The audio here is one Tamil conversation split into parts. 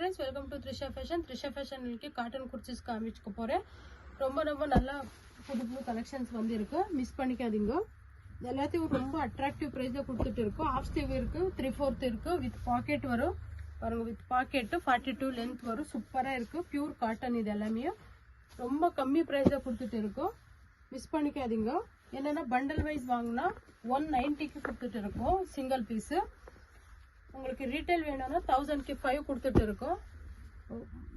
friends, welcome to Trisha Fashion. Trisha Fashion ilke cotton kurtis காமிச்சுக்க போறேன். ரொம்ப நல்லா புது கலெக்ஷன்ஸ் வந்து இருக்கு. மிஸ் பண்ணிக்காதீங்க. எல்லாத்தையும் ரொம்ப அட்ராக்டிவ் பிரைஸ்ல கொடுத்துட்டு இருக்கோம். ஆஃப் ஸ்லீவ் இருக்கு, 3/4 இருக்கு, வித் பாக்கெட் வரும். பாருங்க, வித் பாக்கெட் 42 லென்த் வரும். சூப்பரா இருக்கு. Pure cotton. இது எல்லாமே ரொம்ப கம்மி பிரைஸ்ல கொடுத்துட்டு இருக்கோம். மிஸ் பண்ணிக்காதீங்க. என்னன்னா பண்டல் வைஸ் வாங்கினா 190க்கு கொடுத்துட்டு இருக்கோம் சிங்கிள் பீஸ். உங்களுக்கு ரீட்டைல் வேணும்னா 1000க்கு 5 கொடுத்துட்டு இருக்கோம்.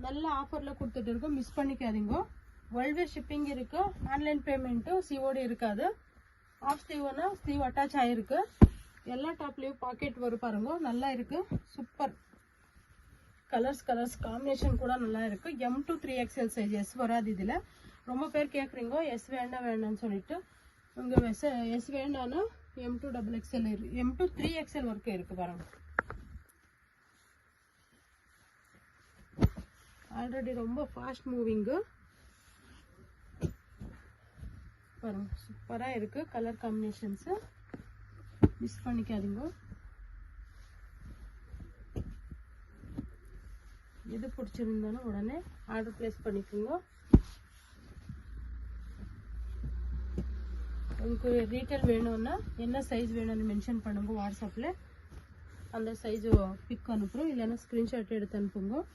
நல்ல ஆஃபர்ல கொடுத்துட்டு இருக்கோம். மிஸ் பண்ணிக்காதீங்க. வேர்ல்ட் வைட் ஷிப்பிங் இருக்கு. ஆன்லைன் பேமெண்ட் சிஓடி இருக்காது. ஆஃப் ஸ்லீவ்னா ஸ்லீவ் அட்டாச் ஆயிருக்கு. எல்லா டாப்லயும் பாக்கெட் வரும். பாருங்க, நல்லா இருக்கு. சூப்பர் கலர்ஸ் காம்பினேஷன் கூட நல்லா இருக்கு. M to 3XL size. S வராது இதுல. ரொம்ப பேர் கேக்குறீங்க எஸ் வேண்டாம்னு சொல்லிட்டு. உங்க எஸ் வேண்டாம்னா M to XXL இருக்கு. M to 3XL வரைக்கும் இருக்கு. பாருங்க, ஆல்ரெடி ரொம்ப ஃபாஸ்ட் மூவிங். பாருங்க, சூப்பரா இருக்கு. கலர் காம்பினேஷன்ஸ் மிஸ் பண்ணிக்காதீங்க. எது பிடிச்சிருந்தாலும் உடனே ஆர்டர் பிளேஸ் பண்ணிக்கோங்க. உங்களுக்கு ரீட்டைல் வேணும்னா என்ன சைஸ் வேணும்னு மென்ஷன் பண்ணுங்க. வாட்ஸ்அப்ல அந்த சைஸ் பிக் அனுப்புறோம். இல்லைன்னா ஸ்கிரீன்ஷாட் எடுத்து அனுப்புங்க.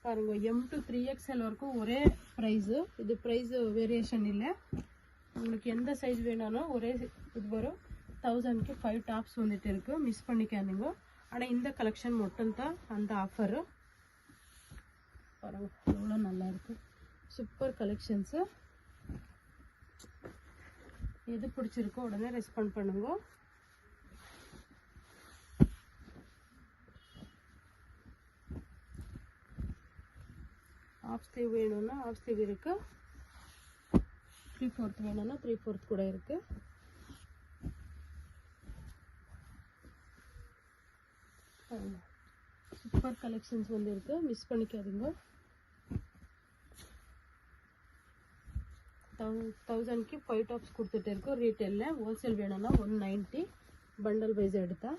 பாருங்க, M to 3XL வரைக்கும் ஒரே ப்ரைஸ். இது ப்ரைஸ் வேரியேஷன் இல்லை. உங்களுக்கு எந்த சைஸ் வேணாலும் ஒரே இது வரும். 1000க்கு 5 டாப்ஸ் வந்துட்டு இருக்கு. மிஸ் பண்ணிக்காதீங்க. ஆனால் இந்த கலெக்ஷன் மட்டும்தான் அந்த ஆஃபரு. பாருங்க, எவ்வளோ நல்லா இருக்கு. Super collections. எது பிடிச்சிருக்கோ உடனே ரெஸ்பாண்ட் பண்ணுங்க. ஆஃப் ஸ்லீவ் வேணும்னா ஆஃப் ஸ்லீவ் இருக்கு. 3/4 வேணும்னா 3/4 கூட இருக்கு. சூப்பர் கலெக்ஷன்ஸ் வந்து இருக்கு. மிஸ் பண்ணிக்காதீங்க. 1000க்கு 5 டாப்ஸ் கொடுத்துட்டு இருக்கோம் ரீட்டைல்ல. ஹோல்சேல் வேணும்னா 190 பண்டல் வைஸ் எடுத்தா.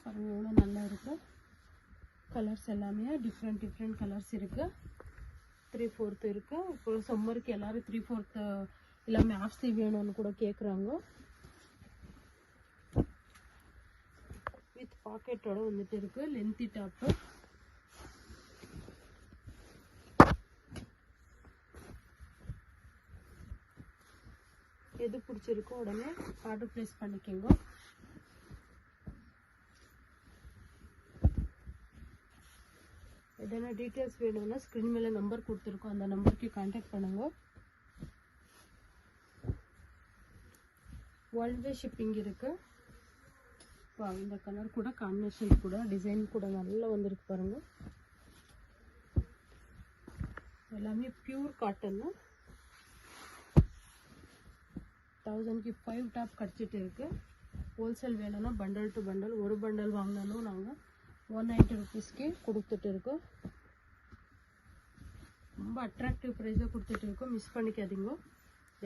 பாருங்க, எவ்வளோ நல்லா இருக்கு. கலர்ஸ் எல்லாமே டிஃப்ரெண்ட் கலர்ஸ் இருக்கு. 3/4 இருக்கு. இப்போ சம்மருக்கு எல்லாரும் 3/4 எல்லாமே ஆஃப் ஸ்லீவ் வேணும்னு கூட கேட்குறாங்க. வித் பாக்கெட்டோட வந்துட்டு இருக்கு. Lengthy top. எது பிடிச்சிருக்கோ உடனே ஆர்டர் பிளேஸ் பண்ணிக்கோங்க. எதனா டீட்டெயில்ஸ் வேணும்னா ஸ்க்ரீன் மேலே நம்பர் கொடுத்துருக்கோம். அந்த நம்பருக்கு கான்டாக்ட் பண்ணுங்க. வேர்ல்ட் வைட் ஷிப்பிங் இருக்கு. இந்த கலர் கூட காம்பினேஷன் கூட டிசைன் கூட நல்லா வந்திருக்கு. பாருங்க, எல்லாமே பியூர் காட்டன். 1000க்கு 5 டாப் கிடச்சிட்டு இருக்கு. ஹோல்சேல் வேணும்னா பண்டல் டு பண்டல், ஒரு பண்டல் வாங்கினாலும் நாங்கள் 190 ருபீஸ்க்கு கொடுத்துட்டு இருக்கோம். ரொம்ப அட்ராக்டிவ் ப்ரைஸாக கொடுத்துட்டு இருக்கோம். மிஸ் பண்ணிக்காதீங்க.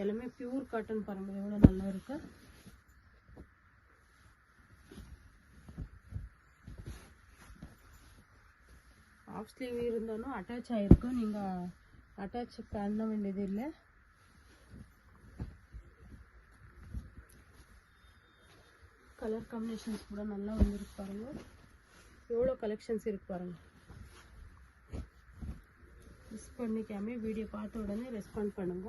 எல்லாமே பியூர் காட்டன். பாருங்க, எவ்வளோ நல்லா இருக்கு. ஆஃப் ஸ்லீவ் இருந்தாலும் அட்டாச் ஆகிருக்கு. நீங்கள் அட்டாச் பண்ண வேண்டியது இல்லை. கலர் காம்பினேஷன்ஸ் கூட நல்லா வந்துருக்கு. பாருங்க, எவ்வளோ கலெக்ஷன்ஸ் இருக்கு. பாருங்க, மிஸ் பண்ணிக்காம வீடியோ பார்த்த உடனே ரெஸ்பாண்ட் பண்ணுங்க.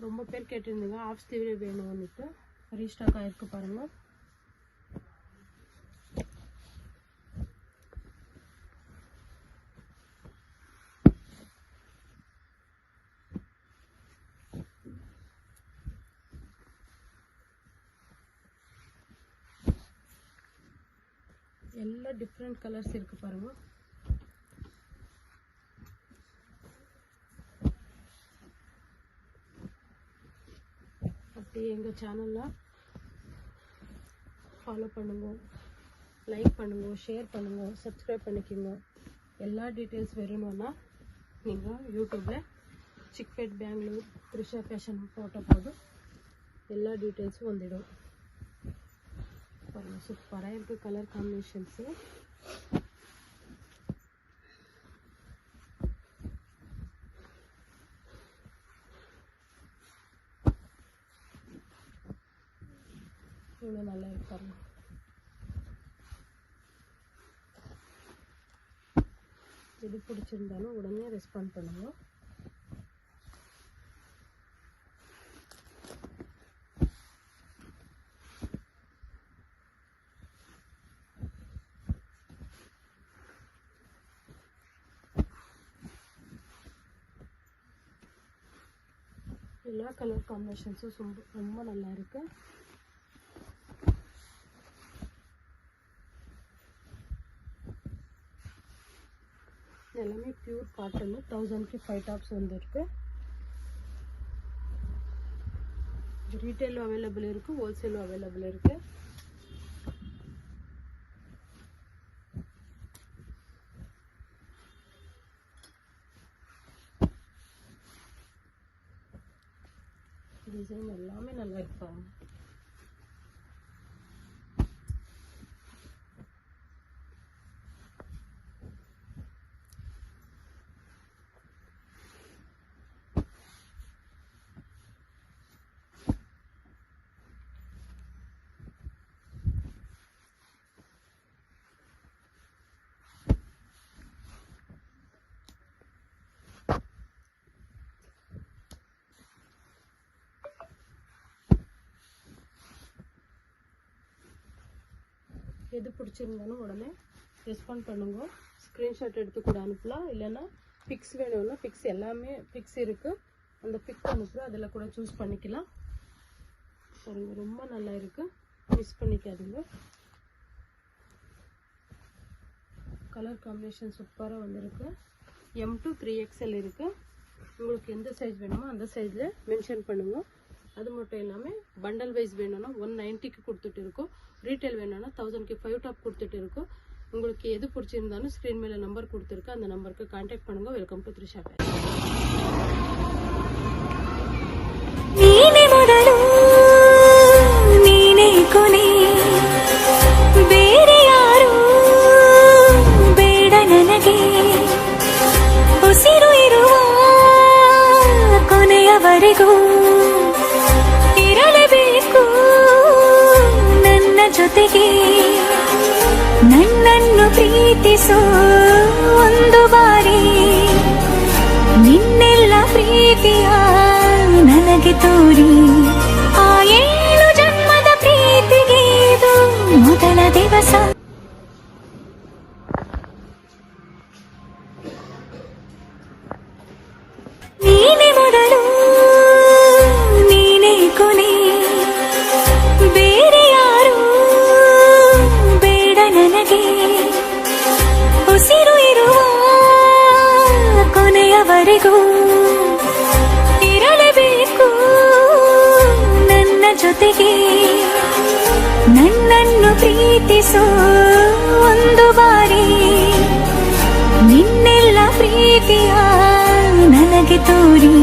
ரொம்ப பேர் கேட்டிருந்தீங்க ஆஃப் ஸ்லீவ் வேணும்னுட்டு. ரீஸ்டாக் ஆயிருக்கு. பாருங்க, எல்லா டிஃப்ரெண்ட் கலர்ஸ் இருக்கு. பாருங்க, அப்படியே எங்கள் சேனலில் ஃபாலோ பண்ணுங்க, லைக் பண்ணுங்க, ஷேர் பண்ணுங்க, சப்ஸ்கிரைப் பண்ணிக்கோங்க. எல்லா டீட்டெயில்ஸ் வேணும்னா நீங்கள் யூடியூப்பில் சிக்பேட் பெங்களூர் த்ரிஷா ஃபேஷன் போட்டால் போதும் எல்லா டீட்டெயில்ஸும் வந்துடும். பாருங்கள் சூப்பராக இருக்குது கலர் காம்பினேஷன்ஸு. இவ்வளோ நல்லா இருக்கு பாருங்கள். எது பிடிச்சிருந்தாலும் உடனே ரெஸ்பாண்ட் பண்ணுங்க. எல்லா கலர் காம்பினேஷன்ஸும் ரொம்ப நல்லா இருக்கு. எல்லாமே பியூர் காட்டன். 1000க்கு 5 டாப்ஸ் வந்துருக்கு. ரீட்டைலும் அவைலபிள் இருக்கு, ஹோல்சேலும் அவைலபிள் இருக்கு. டிசைன் எல்லாமே நல்லா இருப்பாங்க. எது பிடிச்சிருந்தாலும் உடனே ரெஸ்பாண்ட் பண்ணுங்க. ஸ்க்ரீன்ஷாட் எடுத்து கூட அனுப்பலாம். இல்லைன்னா பிக்ஸ் வேணும்னா பிக்ஸ் எல்லாமே பிக்ஸ் இருக்குது, அந்த பிக் அனுப்புகிறோம், அதில் கூட சூஸ் பண்ணிக்கலாம். பாருங்க ரொம்ப நல்லா இருக்குது, மிஸ் பண்ணிக்காதீங்க. கலர் காம்பினேஷன் சூப்பராக வந்திருக்கு. M to 3XL இருக்குது. உங்களுக்கு எந்த சைஸ் வேணுமோ அந்த சைஸில் மென்ஷன் பண்ணுங்கள். அது மட்டும் இல்லாமல் பண்டல் வைஸ் வேணும்னா 190க்கு கொடுத்துட்டு இருக்கோம். ரீட்டைல் வேணும்னா 1000க்கு 5 டாப் கொடுத்துட்டு இருக்கோம். உங்களுக்கு எது பிடிச்சிருந்தாலும் ஸ்க்ரீன் மேலே நம்பர் கொடுத்துருக்கு, அந்த நம்பருக்கு கான்டாக்ட் பண்ணுங்க. Welcome to Trisha fashion. ನೀನೆ ಮೊದಲು ನೀನೆ ಕೊನೆ, ಬೇರೆ ಯಾರು ಬೇಡ ನನಗೆ. ಉಸಿರು ಇರುವ ಕೊನೆಯವರೆಗೂ ಇರಲೇಬೇಕು ನನ್ನ ಜೊತೆಗೆ. ನನ್ನನ್ನು ಪ್ರೀತಿಸೋ ಒಂದು ಬಾರಿ, ನಿನ್ನೆಲ್ಲ ಪ್ರೀತಿಯ ನನಗೆ ತೋರಿ. ಆ 7 ಜನ್ಮದ ಪ್ರೀತಿಗೆ ಇದು ಮೊದಲ ದಿವಸ. ನೀನೆ ಮೊದಲು ನೀನೆ ಕೊನೆ, ಬೇರೆ ಯಾರು ಬೇಡ ನನಗೆ. ಉಸಿರು ಇರುವ ಕೊನೆಯವರೆಗೂ ಇರಲೇಬೇಕು ನನ್ನ ಜೊತೆಗೆ. ನನ್ನನ್ನು ಪ್ರೀತಿಸೋ ಒಂದು ಬಾರಿ, ನಿನ್ನೆಲ್ಲ ಪ್ರೀತಿಯ ನನಗೆ ತೋರಿ.